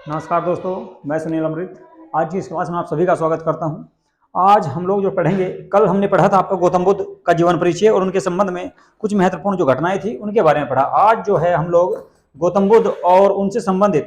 नमस्कार दोस्तों, मैं सुनील अमृत। आज की इस क्लास में आप सभी का स्वागत करता हूं। आज हम लोग जो पढ़ेंगे, कल हमने पढ़ा था आपका गौतम बुद्ध का जीवन परिचय और उनके संबंध में कुछ महत्वपूर्ण जो घटनाएं थी उनके बारे में पढ़ा। आज जो है हम लोग गौतम बुद्ध और उनसे संबंधित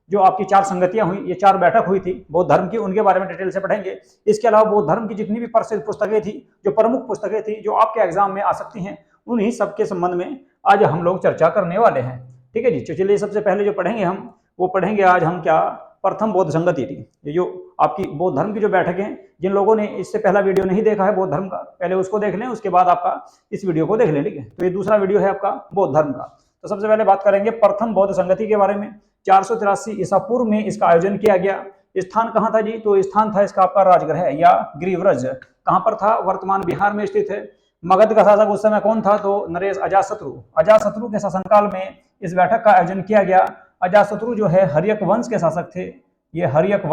जो आपकी 4 संगतियां हुई, ये 4 बैठक हुई थी बौद्ध धर्म की, उनके बारे में डिटेल से पढ़ेंगे। इसके अलावा बौद्ध धर्म की जितनी भी प्रसिद्ध पुस्तकें थी, जो प्रमुख पुस्तकें थी, जो आपके एग्जाम में आ सकती हैं, उन्हीं सबके संबंध में आज हम लोग चर्चा करने वाले हैं। ठीक है जी। तो चलिए, सबसे पहले जो पढ़ेंगे हम, वो पढ़ेंगे आज हम क्या, प्रथम बौद्ध संगति थी। ये जो आपकी बौद्ध धर्म की जो बैठक है, जिन लोगों ने इससे पहला वीडियो नहीं देखा है बौद्ध धर्म का, पहले उसको देख लें, उसके बाद आपका इस वीडियो को देख लें। ठीक है, तो ये दूसरा वीडियो है आपका बौद्ध धर्म का। तो सबसे पहले बात करेंगे प्रथम बौद्ध संगति के बारे में। 483 ईसा पूर्व में इसका आयोजन किया गया। स्थान कहाँ था जी? तो स्थान था इसका आपका राजगृह या गिरिव्रज। कहाँ पर था? वर्तमान बिहार में स्थित है। मगध का शासक उस समय कौन था? तो नरेश अजातशत्रु। अजातशत्रु के शासनकाल में इस बैठक का आयोजन किया गया। अजातशत्रु जो है हर्यक वंश के शासक थे। ये हर्यक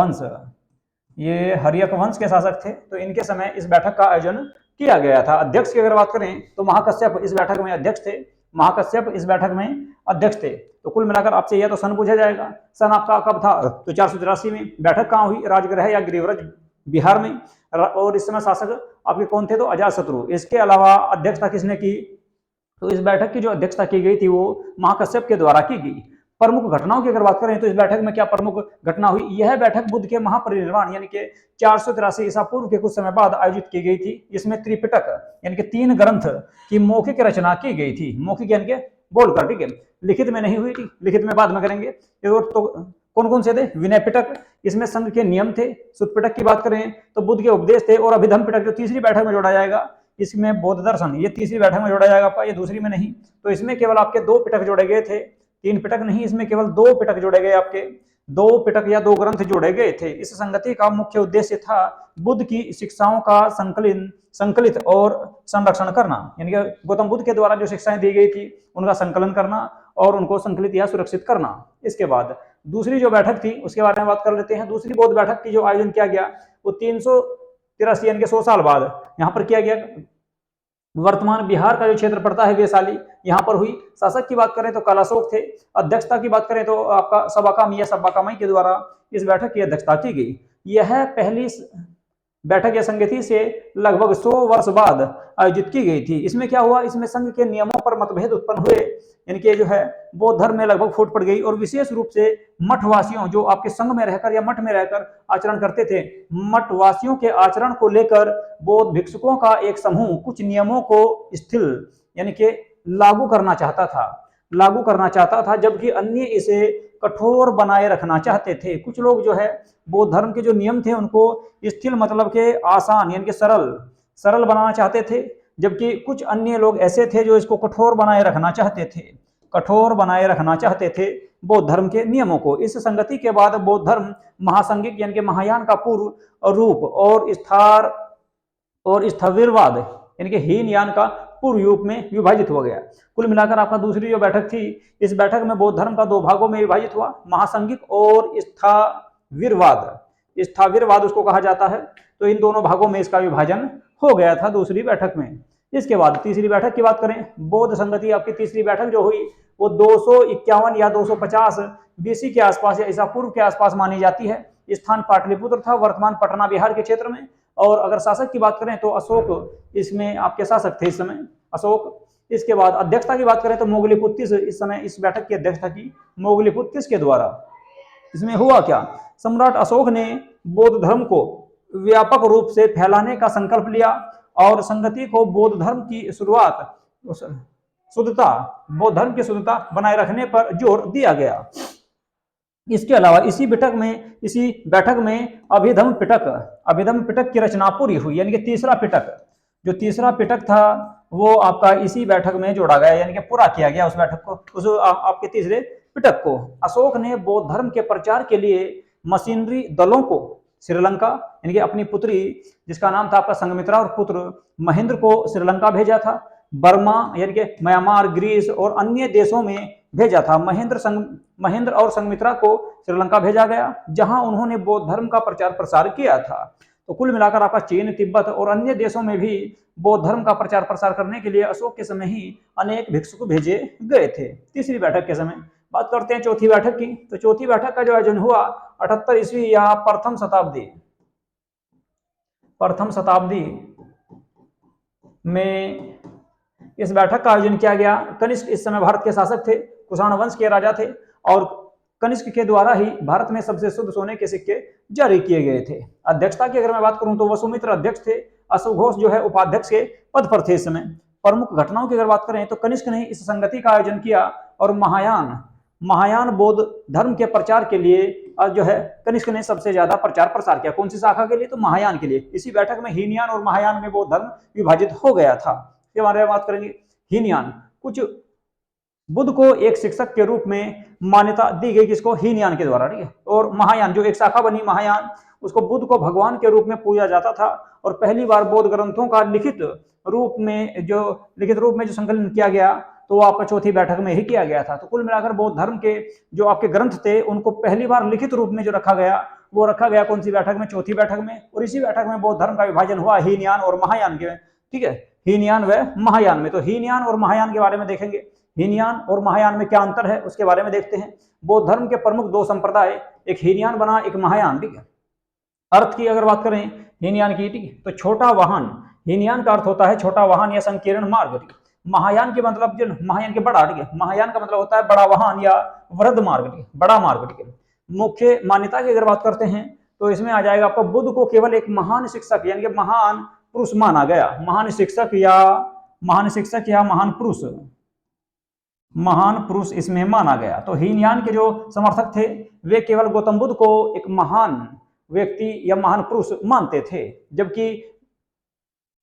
वंश के शासक थे। तो इनके समय इस बैठक का आयोजन किया गया था। अध्यक्ष की अगर बात करें तो महाकश्यप इस बैठक में अध्यक्ष थे। महाकश्यप इस बैठक में अध्यक्ष थे। तो कुल मिलाकर आपसे यह तो सन पूछा जाएगा, सन आपका कब था? तो 483 में। बैठक कहाँ हुई? राजगृह या गिरिव्रज, बिहार में। और इस समय शासक आपके कौन थे? तो अजातशत्रु। इसके अलावा अध्यक्षता किसने की? तो इस बैठक की जो अध्यक्षता की गई थी वो महाकश्यप के द्वारा की गई। प्रमुख घटनाओं की अगर बात करें तो इस बैठक में क्या प्रमुख घटना हुई? यह बैठक बुद्ध के महापरिनिर्वाण यानी कि 483 ईसा पूर्व के कुछ समय बाद आयोजित की गई थी। इसमें त्रिपिटक यानी कि 3 ग्रंथ की मौखिक रचना की गई थी। मौखिक यानी कि बोलकर, ठीक है, लिखित में नहीं हुई थी, लिखित में बाद में करेंगे। तो कौन कौन से थे? विनय पिटक, इसमें संघ के नियम थे। सुत पिटक की बात करें तो बुद्ध के उपदेश थे। और अभिधम पिटक जो तीसरी बैठक में जोड़ा जाएगा, इसमें बौद्ध दर्शन, ये तीसरी बैठक में जोड़ा जाएगा आपका, ये दूसरी में नहीं। तो इसमें केवल आपके 2 पिटक जोड़े गए थे, 3 पिटक नहीं, इसमें केवल 2 पिटक जोड़े गए आपके। 2 पिटक या 2 ग्रंथ जोड़े गए थे। इस संगति का मुख्य उद्देश्य था बुद्ध की शिक्षाओं का संकलित और संरक्षण करना, यानी कि गौतम बुद्ध के द्वारा जो शिक्षाएं दी गई थी उनका संकलन करना और उनको संकलित या सुरक्षित करना। इसके बाद दूसरी जो बैठक थी उसके बारे में बात कर लेते हैं। दूसरी बौद्ध बैठक की जो आयोजन किया गया वो 383 यानी कि 100 साल बाद यहाँ पर किया गया। वर्तमान बिहार का जो क्षेत्र पड़ता है वैशाली, यहाँ पर हुई। शासक की बात करें तो कालाशोक थे। अध्यक्षता की बात करें तो आपका सब्बाकामी के द्वारा इस बैठक की अध्यक्षता की गई। यह पहली बैठक या संगति से लगभग 100 वर्ष बाद आयोजित की गई थी। इसमें क्या हुआ? इसमें संघ के नियमों पर मतभेद उत्पन्न हुए, यानी कि जो है बौद्ध धर्म में लगभग फूट पड़ गई। और विशेष रूप से मठवासियों, जो आपके संघ में रहकर या मठ में रहकर आचरण करते थे, मठवासियों के आचरण को लेकर बौद्ध भिक्षुकों का एक समूह कुछ नियमों को स्थिर यानी कि लागू करना चाहता था, जबकि अन्य इसे कठोर बनाए रखना चाहते थे। कुछ लोग जो है बौद्ध धर्म के जो नियम थे उनको स्थिर मतलब के आसान यानी कि सरल बनाना चाहते थे, जबकि कुछ अन्य लोग ऐसे थे जो इसको कठोर बनाए रखना चाहते थे बौद्ध धर्म के नियमों को। इस संगति के बाद बौद्ध धर्म महासंगिक यानी कि महायान का पूर्व रूप और स्थविरवाद यानी कि हीनयान का पूर्व रूप में विभाजित हो गया। कुल मिलाकर आपका दूसरी जो बैठक थी, इस बैठक में बौद्ध धर्म का 2 भागों में विभाजित हुआ, महासंगिक और स्थाविरवाद उसको कहा जाता है। तो इन दोनों भागों में इसका विभाजन हो गया था दूसरी बैठक में। इसके बाद तीसरी बैठक की बात करें, बौद्ध संगति आपकी तीसरी बैठक जो हुई वो 251 या 250 बीसी के आसपास या ईसा पूर्व के आसपास मानी जाती है। स्थान पाटलिपुत्र था, वर्तमान पटना बिहार के क्षेत्र में। और अगर शासक की बात करें तो अशोक इसमें आपके शासक थे इस समय, अशोक। इसके बाद अध्यक्षता की बात करें तो मोगलीपुत्तिस इस समय इस बैठक की अध्यक्षता की मोगलीपुत्तिस के द्वारा। इसमें हुआ क्या? सम्राट अशोक ने बौद्ध धर्म को व्यापक रूप से फैलाने का संकल्प लिया और संगति को बौद्ध धर्म की शुद्धता बनाए रखने पर जोर दिया गया। इसके अलावा इसी बैठक में अभिधम पिटक की रचना पूरी हुई, यानी कि तीसरा पिटक था वो आपका इसी बैठक में जोड़ा गया, यानी कि पूरा किया गया उस बैठक को, उस आपके तीसरे पिटक को। अशोक ने बौद्ध धर्म के प्रचार के लिए मशीनरी दलों को श्रीलंका यानी कि अपनी पुत्री जिसका नाम था आपका संघमित्रा और पुत्र महेंद्र को श्रीलंका भेजा था। बर्मा यानी कि म्यांमार, ग्रीस और अन्य देशों में भेजा था। महेंद्र और संघमित्रा को श्रीलंका भेजा गया, जहां उन्होंने बौद्ध धर्म का प्रचार प्रसार किया था। तो कुल मिलाकर आपका चीन, तिब्बत और अन्य देशों में भी बौद्ध धर्म का प्रचार प्रसार करने के लिए अशोक के समय ही अनेक भिक्षुक भेजे गए थे तीसरी बैठक के समय। बात करते हैं चौथी बैठक की, तो चौथी बैठक का जो आयोजन हुआ 78 ईस्वी या प्रथम शताब्दी में इस बैठक का आयोजन किया गया। कनिष्क इस समय भारत के शासक थे, कुषाण वंश के राजा थे, और कनिष्क के द्वारा ही भारत में सबसे शुद्ध सोने के सिक्के जारी किए गए थे। अध्यक्षता की अगर मैं बात करूं तो वसुमित्र अध्यक्ष थे, अशोक घोष जो है उपाध्यक्ष के पद पर थे इस समय। प्रमुख घटनाओं की अगर बात करें तो कनिष्क ने इस संगति का आयोजन किया और महायान बौद्ध धर्म के प्रचार के लिए जो है कनिष्क ने सबसे ज्यादा प्रचार प्रसार किया। कौन सी शाखा के लिए? तो महायान के लिए। इसी बैठक में हीनयान और महायान में बौद्ध धर्म विभाजित हो गया था। इसके बारे में बात करेंगे। हीनयान, कुछ बुद्ध को एक शिक्षक के रूप में मान्यता दी गई, किसको? हीनयान के द्वारा, ठीक है। और महायान जो एक शाखा बनी महायान, उसको बुद्ध को भगवान के रूप में पूजा जाता था, और पहली बार बौद्ध ग्रंथों का लिखित रूप में जो संकलन किया गया तो वो आपका चौथी बैठक में ही किया गया था। तो कुल मिलाकर बौद्ध धर्म के जो आपके ग्रंथ थे उनको पहली बार लिखित रूप में जो रखा गया वो रखा गया कौन सी बैठक में? चौथी बैठक में। और इसी बैठक में बौद्ध धर्म का विभाजन हुआ हीनयान और महायान के, ठीक है, हीनयान व महायान में। तो हीनयान और महायान के बारे में देखेंगे। हीनयान और महायान में क्या अंतर है उसके बारे में देखते हैं। बौद्ध धर्म के प्रमुख दो संप्रदाय, एक हीनयान बना, एक महायान, ठीक है। अर्थ की अगर बात करें हीनयान की, ठीक है, तो छोटा वाहन, हीनयान का अर्थ होता है छोटा वाहन या संकीर्ण मार्ग, ठीक है। महायान के मतलब जो महायान के बड़ा, ठीक है, महायान का मतलब होता है बड़ा वाहन या वृद्ध मार्ग, ठीक है, बड़ा मार्ग, ठीक है। मुख्य मान्यता की अगर बात करते हैं तो इसमें आ जाएगा आपको बुद्ध को केवल एक महान शिक्षक यानी कि महान पुरुष माना गया। महान शिक्षक या महान पुरुष इसमें माना गया। तो हीनयान के जो समर्थक थे वे केवल गौतम बुद्ध को एक महान व्यक्ति या महान पुरुष मानते थे, जबकि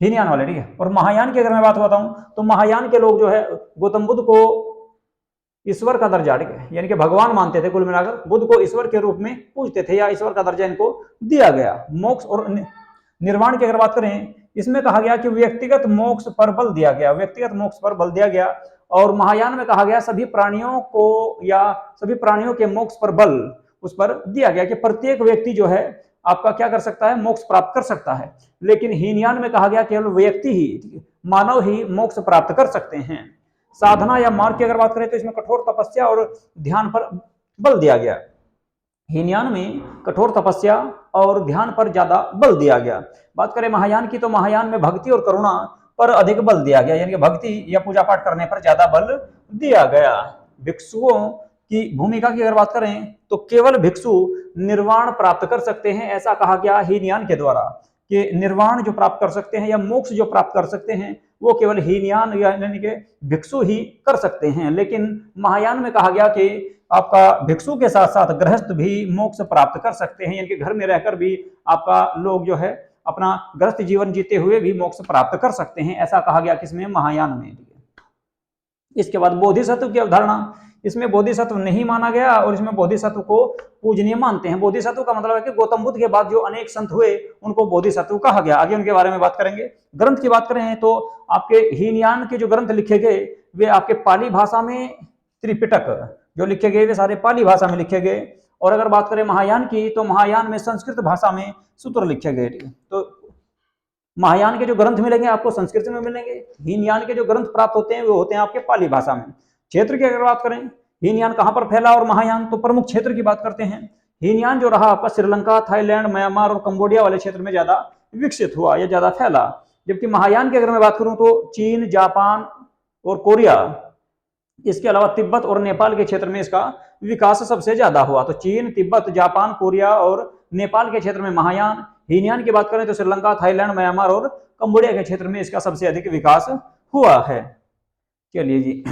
हीनयान वाले, ठीक है। और महायान की अगर मैं बात बताऊं तो महायान के लोग जो है गौतम बुद्ध को ईश्वर का दर्जा, ठीक है, यानी कि भगवान मानते थे। कुल मिलाकर बुद्ध को ईश्वर के रूप में पूजते थे या ईश्वर का दर्जा इनको दिया गया। मोक्ष और निर्वाण की अगर बात करें, इसमें कहा गया कि व्यक्तिगत मोक्ष पर बल दिया गया, और महायान में कहा गया सभी प्राणियों के मोक्ष पर बल उस पर दिया गया कि प्रत्येक व्यक्ति जो है आपका क्या कर सकता है? मोक्ष प्राप्त कर सकता है। लेकिन हीनयान में कहा गया केवल व्यक्ति ही, मानव ही मोक्ष प्राप्त कर सकते हैं। साधना या मार्ग की अगर बात करें तो इसमें कठोर तपस्या और ध्यान पर बल दिया गया। हीनयान में कठोर तपस्या और ध्यान पर ज्यादा बल दिया गया। बात करें महायान की तो महायान में भक्ति और करुणा पर अधिक बल दिया गया, यानी कि भक्ति या पूजा पाठ करने पर ज्यादा बल दिया गया। भिक्षुओं की भूमिका की अगर बात करें तो केवल भिक्षु निर्वाण प्राप्त कर सकते हैं, ऐसा कहा गया हीनयान के द्वारा कि निर्वाण जो प्राप्त कर सकते हैं या मोक्ष जो प्राप्त कर सकते हैं वो केवल हीनयान यानी कि भिक्षु ही कर सकते हैं। लेकिन महायान में कहा गया कि आपका भिक्षु के साथ साथ गृहस्थ भी मोक्ष प्राप्त कर सकते हैं, यानी कि घर में रहकर भी आपका लोग जो है अपना गृहस्थ जीवन जीते हुए भी मोक्ष प्राप्त कर सकते हैं, ऐसा कहा गया किसमें? महायान में। इसके बाद बोधिसत्व की अवधारणा, इसमें बोधिसत्व नहीं माना गया और इसमें बोधिसत्व को पूजनीय मानते हैं। बोधिसत्व का मतलब है कि गौतम बुद्ध के बाद जो अनेक संत हुए उनको बोधिसत्व कहा गया। आगे उनके बारे में बात करेंगे। ग्रंथ की बात करें तो आपके हीनयान के जो ग्रंथ लिखे गए वे आपके पाली भाषा में, त्रिपिटक जो लिखे गए वे सारे पाली भाषा में लिखे गए। और अगर बात करें महायान की तो महायान में संस्कृत भाषा में सूत्र लिखे गए। तो महायान के जो ग्रंथ मिलेंगे आपको संस्कृत में मिलेंगे, हीनयान के जो ग्रंथ प्राप्त होते हैं वो होते हैं आपके पाली भाषा में। क्षेत्र की अगर बात करें हीनयान कहां पर फैला और महायान, तो प्रमुख क्षेत्र की बात करते हैं। हीनयान जो रहा आपका श्रीलंका, थाईलैंड, म्यांमार और कंबोडिया वाले क्षेत्र में ज्यादा विकसित हुआ या ज्यादा फैला। जबकि महायान की अगर मैं बात करूं तो चीन, जापान और कोरिया, इसके अलावा तिब्बत और नेपाल के क्षेत्र में इसका विकास सबसे ज्यादा हुआ। तो चीन, तिब्बत, जापान, कोरिया और नेपाल के क्षेत्र में महायान। हीनयान की बात करें तो श्रीलंका, थाईलैंड, म्यांमार और कंबोडिया के क्षेत्र में इसका सबसे अधिक विकास हुआ है। चलिए जी,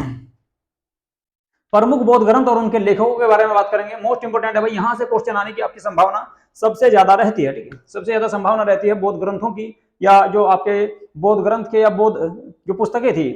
प्रमुख बौद्ध ग्रंथ और उनके लेखकों के बारे में बात करेंगे। मोस्ट इंपोर्टेंट है भाई, यहां से क्वेश्चन आने की आपकी संभावना सबसे ज्यादा रहती है, ठीक है। सबसे ज्यादा संभावना रहती है बौद्ध ग्रंथों की, या जो आपके बौद्ध ग्रंथ के या बौद्ध जो पुस्तकें थी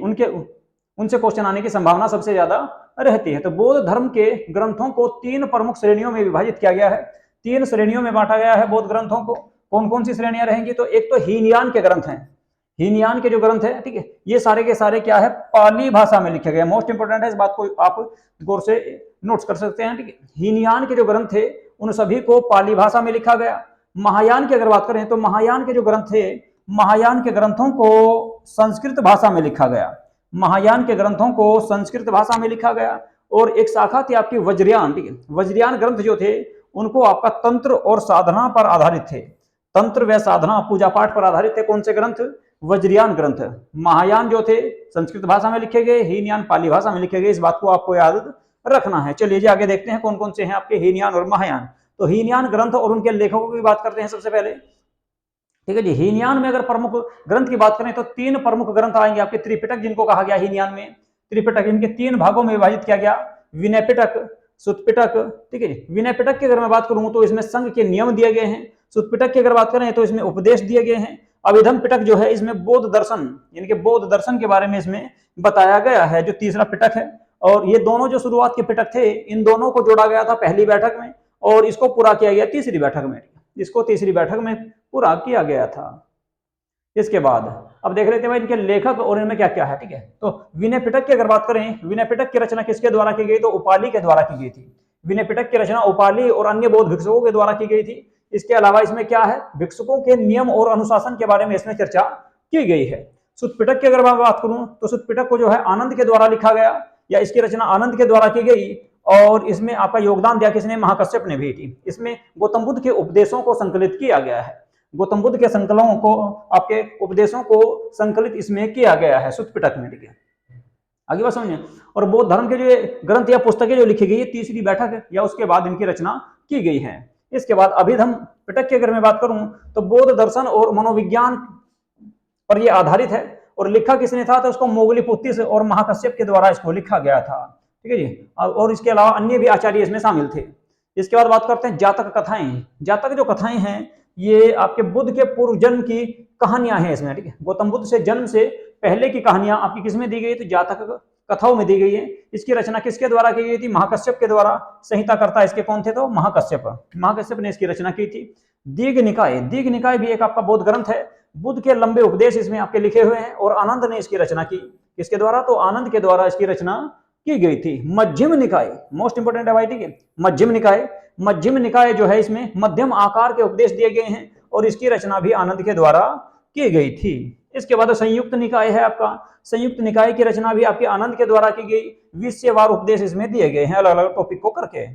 उनसे क्वेश्चन आने की संभावना सबसे ज्यादा रहती है। तो बौद्ध धर्म के ग्रंथों को 3 प्रमुख श्रेणियों में विभाजित किया गया है, 3 श्रेणियों में बांटा गया है बौद्ध ग्रंथों को। कौन कौन सी श्रेणियां रहेंगी? तो एक तो हीनयान के ग्रंथ हैं, हीनयान के जो ग्रंथ है, ठीक है, ये सारे के सारे क्या है? पाली भाषा में लिखे गए। मोस्ट इंपोर्टेंट है, इस बात को आप गौर से नोट्स कर सकते हैं, ठीक है। हीनयान के जो ग्रंथ थे उन सभी को पाली भाषा में लिखा गया। महायान की अगर बात करें तो महायान के जो ग्रंथ थे, महायान के ग्रंथों को संस्कृत भाषा में लिखा गया। महायान के ग्रंथों को संस्कृत भाषा में लिखा गया। और एक शाखा थी आपकी वज्रयान, ठीक है। वज्रयान ग्रंथ जो थे उनको आपका तंत्र और साधना पर आधारित थे, तंत्र व साधना पूजा पाठ पर आधारित थे। कौन से ग्रंथ? वज्रयान ग्रंथ। महायान जो थे संस्कृत भाषा में लिखे गए, हीनयान पाली भाषा में लिखे गए। इस बात को आपको याद रखना है। चलिए जी आगे देखते हैं कौन कौन से हैं आपके हीनयान और महायान। तो हीनयान ग्रंथ और उनके लेखकों की बात करते हैं सबसे पहले, ठीक है जी। हीनयान में अगर प्रमुख ग्रंथ की बात करें तो 3 प्रमुख ग्रंथ आएंगे आपके। त्रिपिटक जिनको कहा गया हीनयान में, त्रिपिटक इनके 3 भागों में विभाजित किया गया, विनय पिटक, सुत पिटक, ठीक है जी। विनय पिटक की अगर मैं बात करूं तो इसमें संघ के नियम दिए गए हैं। सुत पिटक की अगर बात करें तो इसमें उपदेश दिए गए हैं। अभिधम पिटक जो है इसमें बौद्ध दर्शन, यानी कि बौद्ध दर्शन के बारे में इसमें बताया गया है, जो तीसरा पिटक है। और ये दोनों जो शुरुआत के पिटक थे इन दोनों को जोड़ा गया था पहली बैठक में और इसको पूरा किया गया तीसरी बैठक में, इसको तीसरी बैठक में पूरा किया गया था। इसके बाद अब देख लेते हैं भाई इनके लेखक और इनमें क्या क्या है, ठीक है। तो विनय पिटक की अगर बात करें, विनय पिटक की रचना किसके द्वारा की गई? तो उपाली के द्वारा की गई थी। विनय पिटक की रचना उपाली और अन्य बौद्ध भिक्षुकों के द्वारा की गई थी। इसके अलावा इसमें क्या है? भिक्षुकों के नियम और अनुशासन के बारे में इसमें चर्चा की गई है। सुत पिटक की अगर मैं बात करूं तो सुत पिटक को जो है आनंद के द्वारा लिखा गया, या इसकी रचना आनंद के द्वारा की गई। और इसमें आपका योगदान दिया किसने? महाकश्यप ने भी थी। इसमें गौतम बुद्ध के उपदेशों को संकलित किया गया है, गौतम बुद्ध के संकलनों को, आपके उपदेशों को संकलित इसमें किया गया है सुत पिटक में, ठीक है। आगे बात समझिए। और बौद्ध धर्म के जो ग्रंथ या पुस्तकें जो लिखी गई है तीसरी बैठक या उसके बाद इनकी रचना की गई है। इसके बाद अभिधम पिटक की अगर मैं बात करूं तो बौद्ध दर्शन और मनोविज्ञान पर यह आधारित है। और लिखा किसने था? तो उसको मोगलीपुत्तिस और महाकश्यप के द्वारा इसको लिखा गया था, ठीक है जी। और इसके अलावा अन्य भी आचार्य इसमें शामिल थे। इसके बाद बात करते हैं जातक कथाएं। जातक जो कथाएं हैं ये आपके बुद्ध के पूर्व जन्म की कहानियां हैं इसमें, ठीक है। गौतम बुद्ध से जन्म से पहले की कहानियां आपकी किसमें दी गई? तो जातक कथाओं में दी गई है। इसकी रचना किसके द्वारा की गई थी? महाकश्यप के द्वारा। संहिताकर्ता इसके कौन थे? तो महाकश्यप, महाकश्यप ने इसकी रचना की थी। दीघ निकाय, दीघ निकाय भी एक आपका बौद्ध ग्रंथ है। बुद्ध के लंबे उपदेश इसमें आपके लिखे हुए हैं और आनंद ने इसकी रचना की। किसके द्वारा? तो आनंद के द्वारा इसकी रचना की गई थी। मध्यम निकाय मोस्ट इंपोर्टेंट है भाई, ठीक है। मध्यम निकाय, मध्यम निकाय जो है इसमें मध्यम आकार के उपदेश दिए गए हैं और इसकी रचना भी आनंद के द्वारा की गई थी। इसके बाद संयुक्त निकाय है आपका। संयुक्त निकाय की रचना भी आपके आनंद के द्वारा की गई। 20 से वार उपदेश इसमें दिए गए हैं अलग अलग टॉपिक को करके।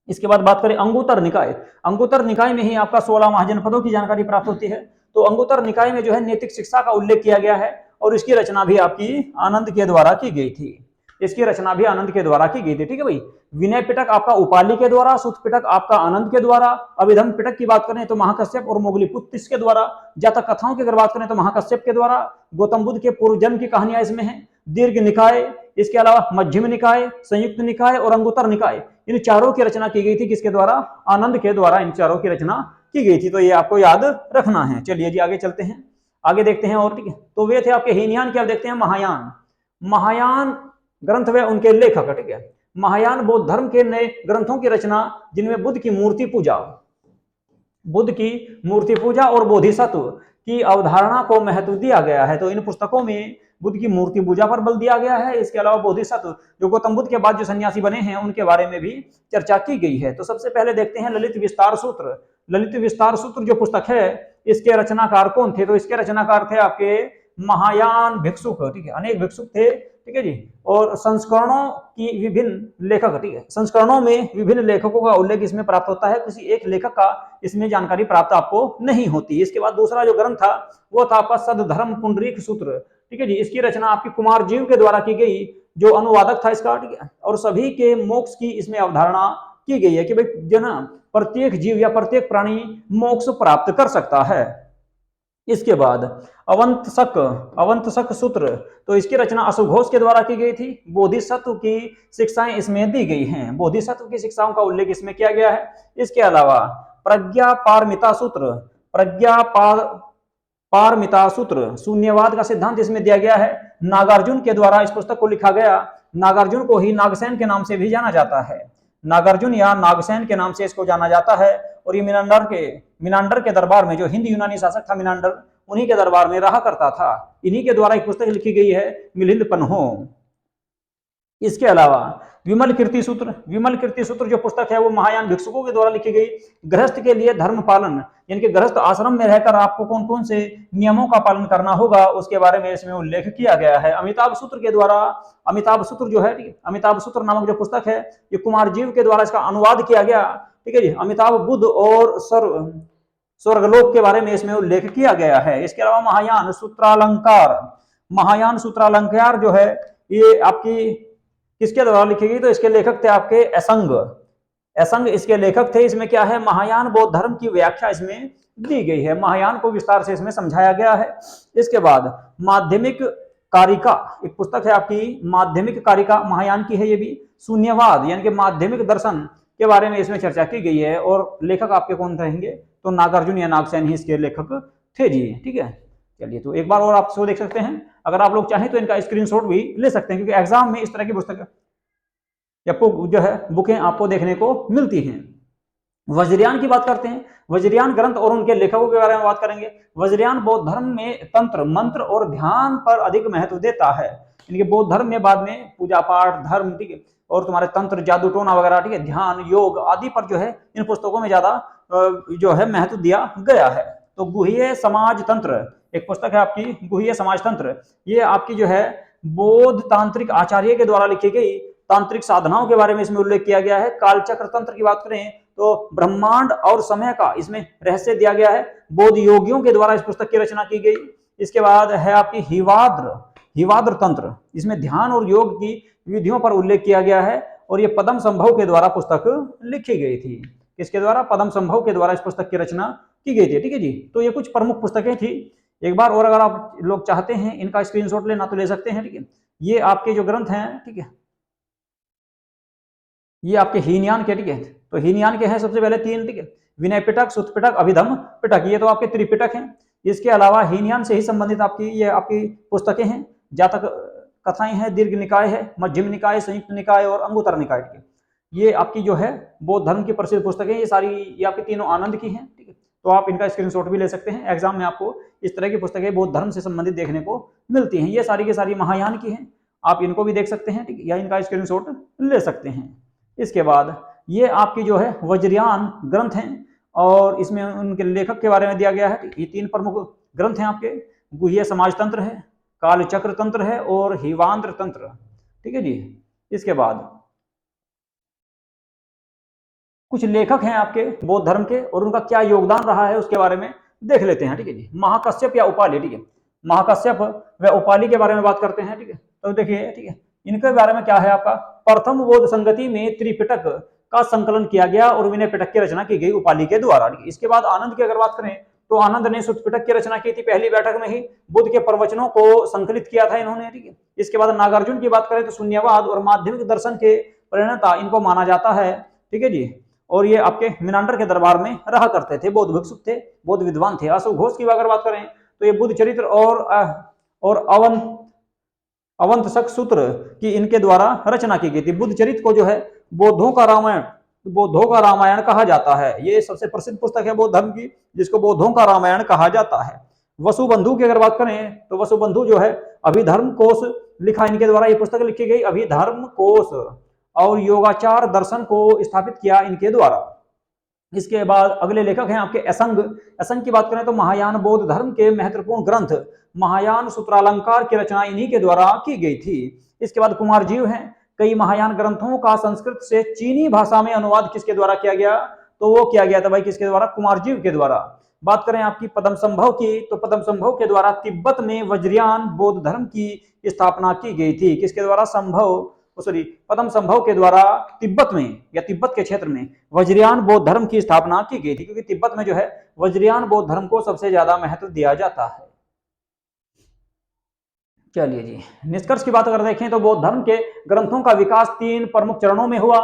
इसके बाद बात करें अंगुत्तर निकाय। अंगुत्तर निकाय में ही आपका 16 महाजनपदों की जानकारी प्राप्त होती है। तो अंगुत्तर निकाय में जो है नैतिक शिक्षा का उल्लेख किया गया है और इसकी रचना भी आपकी आनंद के द्वारा की गई थी। इसकी रचना भी आनंद के द्वारा की गई थी, ठीक है भाई। विनय पिटक आपका उपाली के द्वारा, सुत पिटक आपका आनंद के द्वारा, अभिधम पिटक की बात करें तो महाकश्यप और मोगलीपुत्तिस के द्वारा, जातक कथाओं की अगर बात करें तो महाकश्यप के द्वारा, गौतम बुद्ध के पूर्व जन्म की कहानियां इसमें हैं। दीर्घ निकाय, इसके अलावा मध्यम निकाय, संयुक्त निकाय और अंगुत्तर निकाय, इन चारों की रचना की गई थी किसके द्वारा? आनंद के द्वारा इन चारों की रचना की गई थी। तो ये आपको याद रखना है। चलिए जी आगे चलते हैं, आगे देखते हैं और, ठीक है। तो वे थे आपके हीनयान के। अब देखते हैं महायान। महायान ग्रंथ व उनके लेखक, ठीक है। महायान बौद्ध धर्म के नए ग्रंथों की रचना जिनमें बुद्ध की मूर्ति पूजा, बुद्ध की मूर्ति पूजा और बोधिसत्व की अवधारणा को महत्व दिया गया है। तो इन पुस्तकों में बुद्ध की मूर्ति पूजा पर बल दिया गया है। इसके अलावा बोधिसत्व जो गौतम बुद्ध के बाद जो सन्यासी बने हैं उनके बारे में भी चर्चा की गई है। तो सबसे पहले देखते हैं ललित विस्तार सूत्र। ललित विस्तार सूत्र जो पुस्तक है इसके रचनाकार कौन थे? तो इसके रचनाकार थे आपके महायान भिक्षुक, ठीक है। अनेक भिक्षुक थे, ठीक है जी। और संस्करणों की विभिन्न लेखक, ठीक है। संस्करणों में विभिन्न लेखकों का उल्लेख इसमें प्राप्त होता है, किसी एक लेखक का इसमें जानकारी प्राप्त आपको नहीं होती। इसके बाद दूसरा जो ग्रंथ था वो था आपका सद्धर्म पुंडरीक सूत्र, ठीक है जी। इसकी रचना आपकी कुमार जीव के द्वारा की गई, जो अनुवादक था इसका, ठीक है। और सभी के मोक्ष की इसमें अवधारणा की गई है कि भाई जो ना प्रत्येक जीव या प्रत्येक प्राणी मोक्ष प्राप्त कर सकता है। इसके बाद अवंतसक सूत्र, तो इसकी रचना अशुघोष के द्वारा की गई थी। बोधिसत्व की शिक्षाएं इसमें दी गई हैं, बोधिसत्व की शिक्षाओं का उल्लेख इसमें किया गया है। इसके अलावा प्रज्ञा पारमिता सूत्र, प्रज्ञा पारमिता सूत्र, शून्यवाद का सिद्धांत इसमें दिया गया है। नागार्जुन के द्वारा इस पुस्तक को लिखा गया। नागार्जुन को ही नागसेन के नाम से भी जाना जाता है। नागार्जुन या नागसेन के नाम से इसको जाना जाता है। और ये मिनांडर के दरबार में, जो हिंद यूनानी शासक था मिनांडर, उन्हीं के दरबार में रहा करता था। इन्हीं के द्वारा एक पुस्तक लिखी गई है मिलिंद पन्हो। इसके अलावा विमल कीर्ति सूत्र, विमल कीर्ति सूत्र जो पुस्तक है वो महायान भिक्षुकों के द्वारा लिखी गई। गृहस्थ के लिए धर्म पालन, यानी कि गृहस्थ आश्रम में रहकर आपको कौन कौन से नियमों का पालन करना होगा उसके बारे में इसमें उल्लेख किया गया है। अमिताभ सूत्र के द्वारा, अमिताभ सूत्र जो है, अमिताभ सूत्र नामक जो पुस्तक है ये कुमार जीव के द्वारा इसका अनुवाद किया गया। ठीक है जी। अमिताभ बुद्ध और स्वर्गलोक के बारे में इसमें उल्लेख किया गया है। इसके अलावा महायान सूत्रालंकार, महायान सूत्रालंकार जो है ये आपकी किसके द्वारा लिखी गई, तो इसके लेखक थे आपके असंग, असंग इसके लेखक थे। इसमें क्या है, महायान बौद्ध धर्म की व्याख्या इसमें दी गई है, महायान को विस्तार से इसमें समझाया गया है। इसके बाद माध्यमिक कारिका एक पुस्तक है आपकी, माध्यमिक कारिका महायान की है, ये भी शून्यवाद यानी कि माध्यमिक दर्शन के बारे में इसमें चर्चा की गई है। और लेखक आपके कौन रहेंगे, तो नागार्जुन या नागसेन ही इसके लेखक थे जी। ठीक है, चलिए तो एक बार और आप इसको देख सकते हैं। अगर आप लोग चाहें तो इनका स्क्रीनशॉट भी ले सकते हैं, क्योंकि एग्जाम में इस तरह की पुस्तक या जो है बुकें आपको देखने को मिलती हैं। वज्रयान की बात करते हैं, वज्रयान ग्रंथ और उनके लेखकों के बारे में बात करेंगे। वज्रयान बौद्ध धर्म में तंत्र, मंत्र और ध्यान पर अधिक महत्व देता है। इनके बौद्ध धर्म में बाद में पूजा पाठ, धर्म, ठीक है, और तुम्हारे तंत्र, जादू टोना वगैरह, ठीक है, ध्यान, योग आदि पर जो है इन पुस्तकों में ज्यादा जो है महत्व दिया गया है। तो गुह्य समाज तंत्र एक पुस्तक है आपकी, गुह्य समाज तंत्र, ये आपकी जो है बौद्ध तांत्रिक आचार्य के द्वारा लिखी गई तांत्रिक साधनाओं के बारे में इसमें उल्लेख किया गया है। कालचक्र तंत्र की बात करें तो ब्रह्मांड और समय का इसमें रहस्य दिया गया है, बौद्ध योगियों के द्वारा इस पुस्तक की रचना की गई। इसके बाद है आपकी हिवाद्र तंत्र, इसमें ध्यान और योग की विधियों पर उल्लेख किया गया है, और ये पद्म संभव के द्वारा पुस्तक लिखी गई थी। किसके द्वारा, पद्म संभव के द्वारा इस पुस्तक की रचना की गई थी। ठीक है जी, तो ये कुछ प्रमुख पुस्तकें थी। एक बार और अगर आप लोग चाहते हैं इनका स्क्रीनशॉट लेना तो ले सकते हैं। ठीक है, ये आपके जो ग्रंथ हैं, ठीक है, ये आपके हीनयान के, ठीक है, तो हीनयान के हैं सबसे पहले 3, ठीक है, विनय पिटक, सुत पिटक, अभिधम पिटक, ये तो आपके त्रिपिटक हैं। इसके अलावा हीनयान से ही संबंधित आपकी ये आपकी पुस्तकें हैं, जातक कथाएं हैं, दीर्घ निकाय है, मध्यम निकाय, संयुक्त निकाय और अंगुत्तर निकाय। ठीक है, ये आपकी जो है बौद्ध धर्म की प्रसिद्ध पुस्तकें, ये सारी ये आपकी तीनों आनंद की हैं। ठीक है, तो आप इनका स्क्रीनशॉट भी ले सकते हैं। एग्जाम में आपको इस तरह की पुस्तकें बौद्ध धर्म से संबंधित देखने को मिलती हैं। ये सारी की सारी महायान की हैं, आप इनको भी देख सकते हैं, ठीक है, या इनका स्क्रीनशॉट ले सकते हैं। इसके बाद ये आपकी जो है वज्रयान ग्रंथ हैं, और इसमें उनके लेखक के बारे में दिया गया है। ये 3 प्रमुख ग्रंथ हैं आपके, गुह्य समाज तंत्र है, कालचक्र तंत्र है और हिवांद्र तंत्र। ठीक है जी। इसके बाद कुछ लेखक हैं आपके बौद्ध धर्म के, और उनका क्या योगदान रहा है उसके बारे में देख लेते हैं। ठीक है जी, महाकश्यप या उपाली, ठीक है, महाकश्यप व उपाली के बारे में बात करते हैं। ठीक है, तो देखिए, ठीक है, इनके बारे में क्या है आपका, प्रथम बौद्ध संगति में त्रिपिटक का संकलन किया गया और विनय पिटक की रचना की गई उपाली के द्वारा। इसके बाद आनंद की अगर बात करें तो आनंद ने सुत पिटक की रचना की थी, पहली बैठक में ही बुद्ध के प्रवचनों को संकलित किया था इन्होंने। ठीक है, इसके बाद नागार्जुन की बात करें तो शून्यवाद और माध्यमिक दर्शन के प्रणेता इनको माना जाता है। ठीक है जी, और ये आपके मिनांडर के दरबार में रहा करते थे, बौद्ध भिक्षुक थे, बौद्ध विद्वान थे। अशोक घोष की अगर बात करें तो ये बुद्ध चरित्र और अवंतशक सूत्र की इनके द्वारा रचना की गई थी। बुद्ध चरित्र को जो है बौद्धों का रामायण कहा जाता है। ये सबसे प्रसिद्ध पुस्तक है बौद्ध धर्म की, जिसको बौद्धों का रामायण कहा जाता है। वसुबंधु की अगर बात करें तो वसुबंधु जो है अभिधर्म कोश लिखा, इनके द्वारा ये पुस्तक लिखी गई, अभिधर्म कोश, और योगाचार दर्शन को स्थापित किया इनके द्वारा। इसके बाद अगले लेखक हैं आपके असंग। असंग की बात करें तो महायान बौद्ध धर्म के महत्वपूर्ण ग्रंथ महायान सूत्रालंकार की रचना इन्हीं के द्वारा की गई थी। इसके बाद कुमार जीव हैं। कई महायान ग्रंथों का संस्कृत से चीनी भाषा में अनुवाद किसके द्वारा किया गया, तो वो किया गया था भाई किसके द्वारा, कुमार जीव के द्वारा। बात करें आपकी पद्म संभव की, तो पद्म संभव के द्वारा तिब्बत में वज्रयान बौद्ध धर्म की स्थापना की गई थी। किसके द्वारा, पद्म संभव के द्वारा तिब्बत में या तिब्बत के क्षेत्र में वज्रयान बौद्ध धर्म की स्थापना की गई थी, क्योंकि तिब्बत में जो है वज्रयान बौद्ध धर्म को सबसे ज्यादा महत्व दिया जाता है। चलिए जी, निष्कर्ष की बात अगर देखें तो बौद्ध धर्म के ग्रंथों का विकास 3 प्रमुख चरणों में हुआ।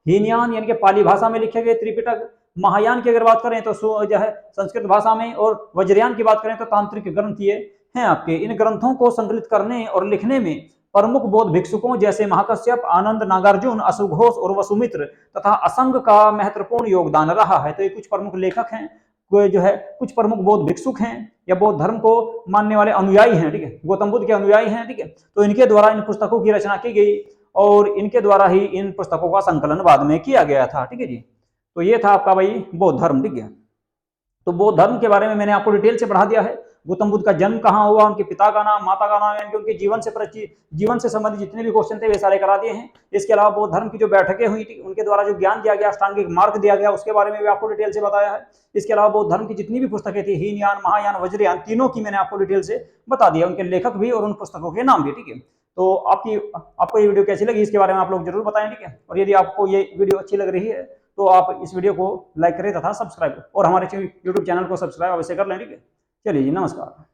हीनयान यानी कि पाली भाषा में लिखे गए त्रिपिटक, महायान की अगर बात करें तो जो है संस्कृत भाषा में, और वज्रयान की बात करें तो तांत्रिक ग्रंथ ये हैं आपके। इन ग्रंथों को संकलित करने और लिखने में प्रमुख बौद्ध भिक्षुकों जैसे महाकश्यप, आनंद, नागार्जुन, अशुघोष और वसुमित्र तथा असंग का महत्वपूर्ण योगदान रहा है। तो ये कुछ प्रमुख लेखक हैं, कोई जो है कुछ प्रमुख बौद्ध भिक्षुक हैं या बौद्ध धर्म को मानने वाले अनुयायी हैं। ठीक है, गौतम बुद्ध के अनुयायी हैं। ठीक है, तो इनके द्वारा इन पुस्तकों की रचना की गई, और इनके द्वारा ही इन पुस्तकों का संकलन बाद में किया गया था। ठीक है जी, तो ये था आपका भाई बौद्ध धर्म। ठीक है, तो बौद्ध धर्म के बारे में मैंने आपको डिटेल से पढ़ा दिया है। गौतम बुद्ध का जन्म कहाँ हुआ, उनके पिता का नाम, माता का नाम, यानी उनके जीवन से संबंधित जितने भी क्वेश्चन थे वे सारे करा दिए हैं। इसके अलावा बौद्ध धर्म की जो बैठकें हुई थी उनके द्वारा जो ज्ञान दिया गया, अष्टांगिक मार्ग दिया गया, उसके बारे में भी आपको डिटेल से बताया है। इसके अलावा बौद्ध धर्म की जितनी भी पुस्तकें थी, हीनयान, महायान, वज्रयान, तीनों की मैंने आपको डिटेल से बता दिया, उनके लेखक भी और उन पुस्तकों के नाम भी। ठीक है, तो आपको ये वीडियो कैसी लगी इसके बारे में आप लोग जरूर बताएं। ठीक है, और यदि आपको ये वीडियो अच्छी लग रही है तो आप इस वीडियो को लाइक करें तथा सब्सक्राइब, और हमारे यूट्यूब चैनल को सब्सक्राइब अवश्य कर लें। ठीक है, चलिए जी, नमस्कार।